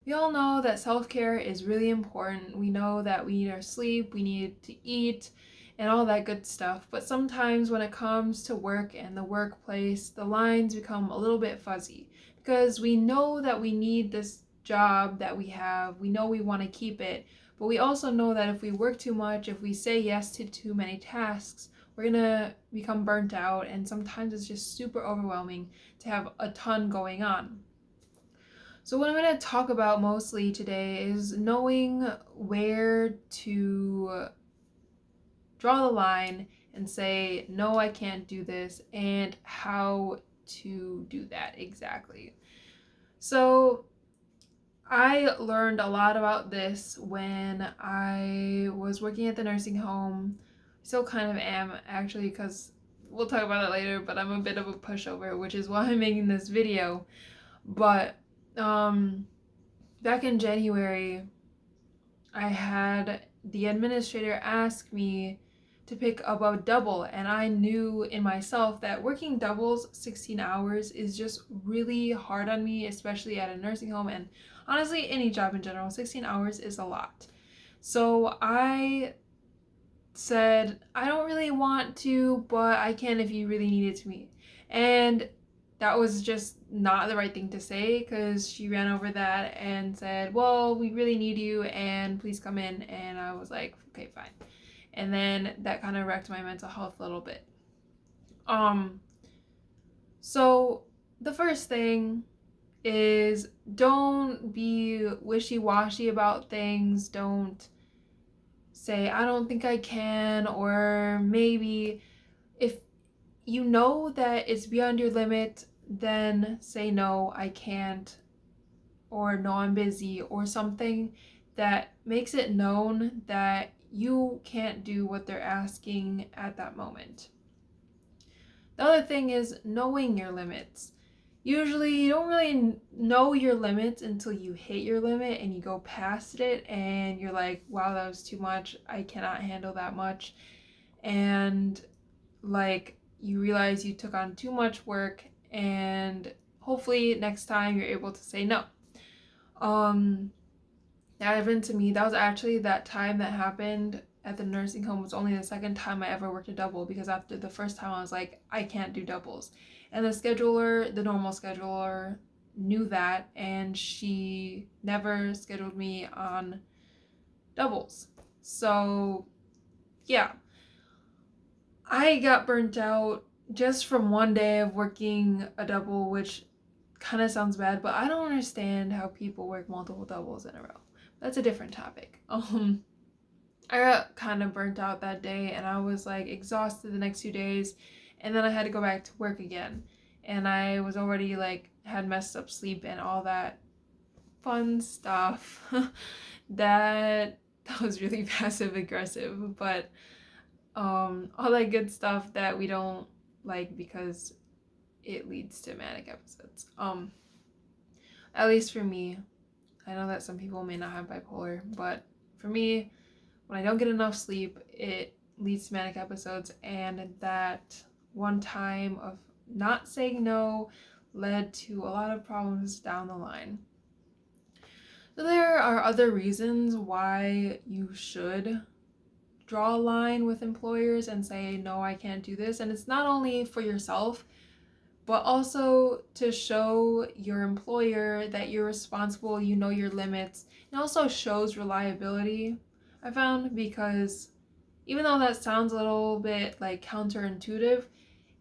We all know that self-care is really important. We know that we need our sleep, we need to eat, and all that good stuff. But sometimes when it comes to work and the workplace, the lines become a little bit fuzzy because we know that we need this job that we have. We know we want to keep it, but we also know that if we work too much, if we say yes to too many tasks, we're gonna become burnt out, and sometimes it's just super overwhelming to have a ton going on. So, what I'm going to talk about mostly today is knowing where to draw the line and say, no, I can't do this, and how to do that exactly. So, I learned a lot about this when I was working at the nursing home. Still kind of am, actually, because we'll talk about it later, but I'm a bit of a pushover, which is why I'm making this video. But, back in January, I had the administrator ask me to pick up a double, and I knew in myself that working doubles 16 hours is just really hard on me, especially at a nursing home, and honestly, any job in general. 16 hours is a lot. So I said, I don't really want to, but I can if you really need it to me. And that was just not the right thing to say because she ran over that and said, well, we really need you and please come in. And I was like, okay, fine. And then that kind of wrecked my mental health a little bit. Um, so the first thing is don't be wishy-washy about things. Don't say, I don't think I can, or maybe. If you know that it's beyond your limit, then say no, I can't, or no, I'm busy, or something that makes it known that you can't do what they're asking at that moment. The other thing is knowing your limits. Usually, you don't really know your limits until you hit your limit and you go past it, and you're like, wow, that was too much. I cannot handle that much. And like you realize you took on too much work, and hopefully next time you're able to say no. That happened to me. That was actually that time that happened at the nursing home was only the second time I ever worked a double, because after the first time I was like, I can't do doubles. And the normal scheduler, knew that, and she never scheduled me on doubles. So, yeah, I got burnt out just from one day of working a double, which kind of sounds bad, but I don't understand how people work multiple doubles in a row. That's a different topic. I got kind of burnt out that day, and I was like exhausted the next 2 days, and then I had to go back to work again, and I was already like had messed up sleep and all that fun stuff. That was really passive aggressive, but all that good stuff that we don't like because it leads to manic episodes. At least for me, I know that some people may not have bipolar, but for me, when I don't get enough sleep, it leads to manic episodes, and that one time of not saying no led to a lot of problems down the line. So there are other reasons why you should draw a line with employers and say, no, I can't do this. And it's not only for yourself, but also to show your employer that you're responsible, you know your limits. It also shows reliability, I found, because even though that sounds a little bit like counterintuitive,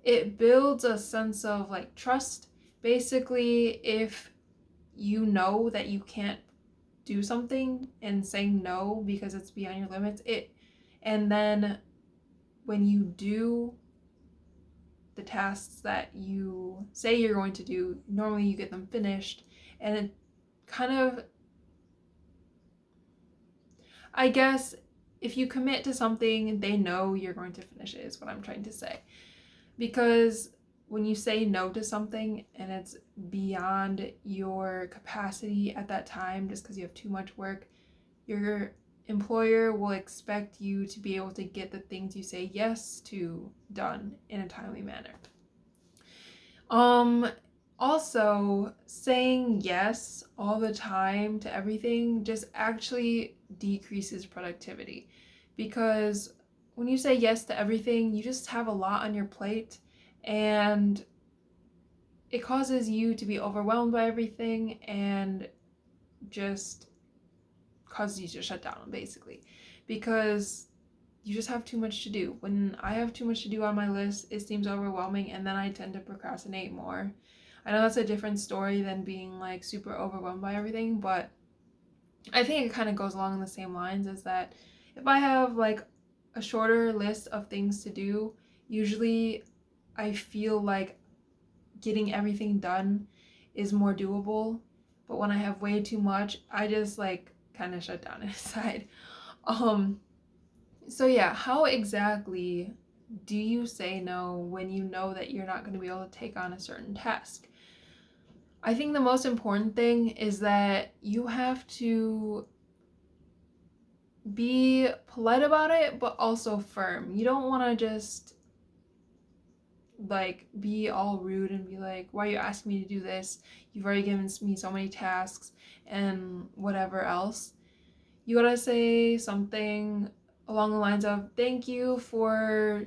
it builds a sense of like trust. Basically, if you know that you can't do something and saying no because it's beyond your limits, and then when you do the tasks that you say you're going to do, normally you get them finished, and it kind of, I guess, if you commit to something, they know you're going to finish it, is what I'm trying to say. Because when you say no to something and it's beyond your capacity at that time just because you have too much work, your employer will expect you to be able to get the things you say yes to done in a timely manner. Also, saying yes all the time to everything just actually decreases productivity, because when you say yes to everything, you just have a lot on your plate, and it causes you to be overwhelmed by everything and just causes you to shut down, basically, because you just have too much to do. When I have too much to do on my list, it seems overwhelming, and then I tend to procrastinate more. I know that's a different story than being like super overwhelmed by everything, but I think it kind of goes along the same lines, is that if I have like a shorter list of things to do, usually I feel like getting everything done is more doable. But when I have way too much, I just like kind of shut down inside. Um so yeah, how exactly do you say no when you know that you're not going to be able to take on a certain task? I think the most important thing is that you have to be polite about it, but also firm. You don't want to just like be all rude and be like, why are you asking me to do this? You've already given me so many tasks and whatever else. You gotta say something along the lines of, thank you for,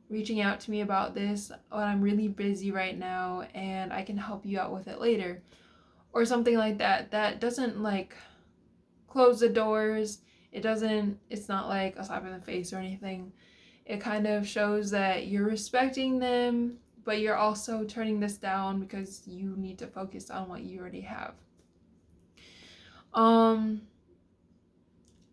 reaching out to me about this, but I'm really busy right now and I can help you out with it later. Or something like that. That doesn't like close the doors. It's not like a slap in the face or anything. It kind of shows that you're respecting them, but you're also turning this down because you need to focus on what you already have. Um,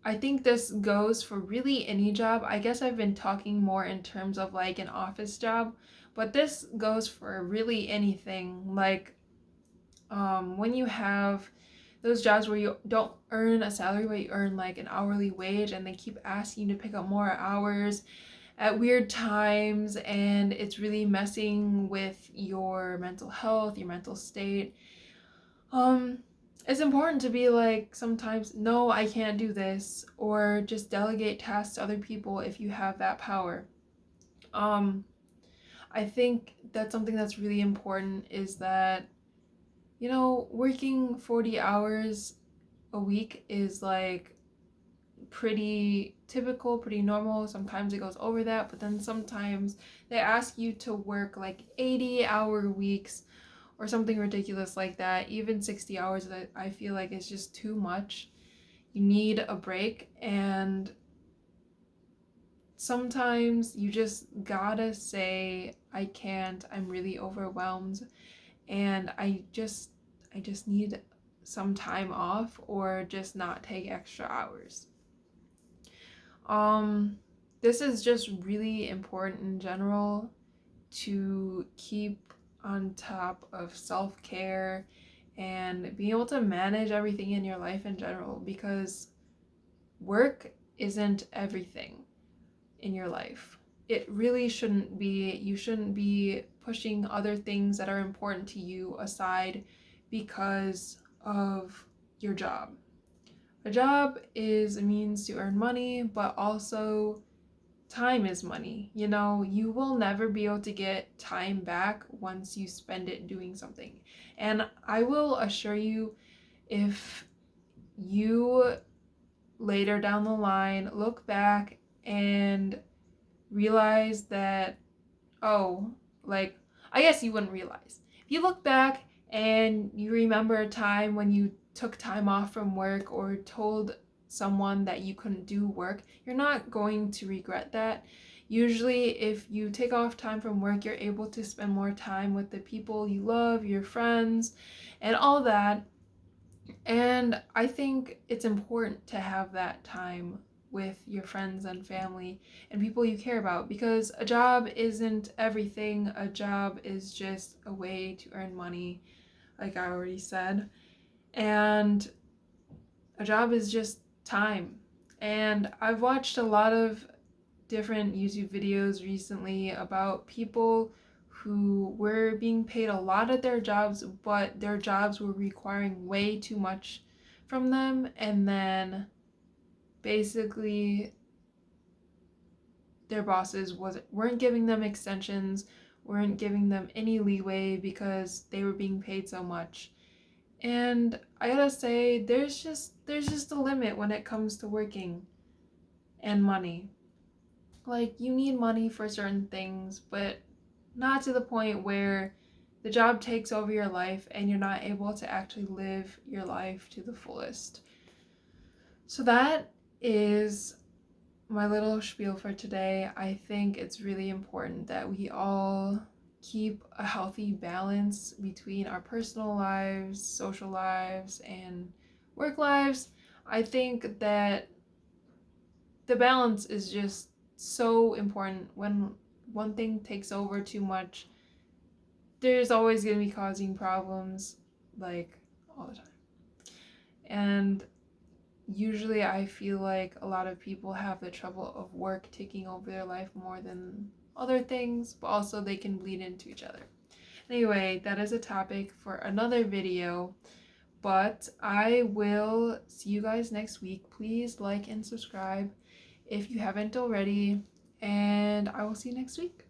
I think this goes for really any job. I guess I've been talking more in terms of like an office job, but this goes for really anything. Like, when you have those jobs where you don't earn a salary, but you earn like an hourly wage, and they keep asking you to pick up more hours at weird times, and it's really messing with your mental health, your mental state. Um, it's important to be like, sometimes, no, I can't do this, or just delegate tasks to other people if you have that power. Um, I think that's something that's really important, is that, working 40 hours a week is like pretty typical, pretty normal. Sometimes it goes over that, but then sometimes they ask you to work like 80-hour weeks or something ridiculous like that. Even 60 hours, that I feel like is just too much. You need a break, and sometimes you just gotta say, I can't, I'm really overwhelmed, and I just need some time off, or just not take extra hours. Um, this is just really important in general, to keep on top of self-care and being able to manage everything in your life in general, because work isn't everything in your life. It really shouldn't be. You shouldn't be pushing other things that are important to you aside because of your job. A job is a means to earn money, but also time is money. You will never be able to get time back once you spend it doing something. And I will assure you, if you later down the line look back and realize that, oh, like, I guess you wouldn't realize. If you look back and you remember a time when you took time off from work or told someone that you couldn't do work, you're not going to regret that. Usually, if you take off time from work, you're able to spend more time with the people you love, your friends, and all that. And I think it's important to have that time with your friends and family and people you care about, because a job isn't everything. A job is just a way to earn money, like I already said. And a job is just time. And I've watched a lot of different YouTube videos recently about people who were being paid a lot at their jobs, but their jobs were requiring way too much from them, and then basically their bosses weren't giving them extensions, weren't giving them any leeway because they were being paid so much. And I gotta say, there's just a limit when it comes to working and money. Like, you need money for certain things, but not to the point where the job takes over your life and you're not able to actually live your life to the fullest. So that is my little spiel for today. I think it's really important that we all keep a healthy balance between our personal lives, social lives, and work lives. I think that the balance is just so important. When one thing takes over too much, there's always going to be causing problems, like, all the time. And usually I feel like a lot of people have the trouble of work taking over their life more than other things, but also they can bleed into each other. Anyway, that is a topic for another video, but I will see you guys next week. Please like and subscribe if you haven't already, and I will see you next week.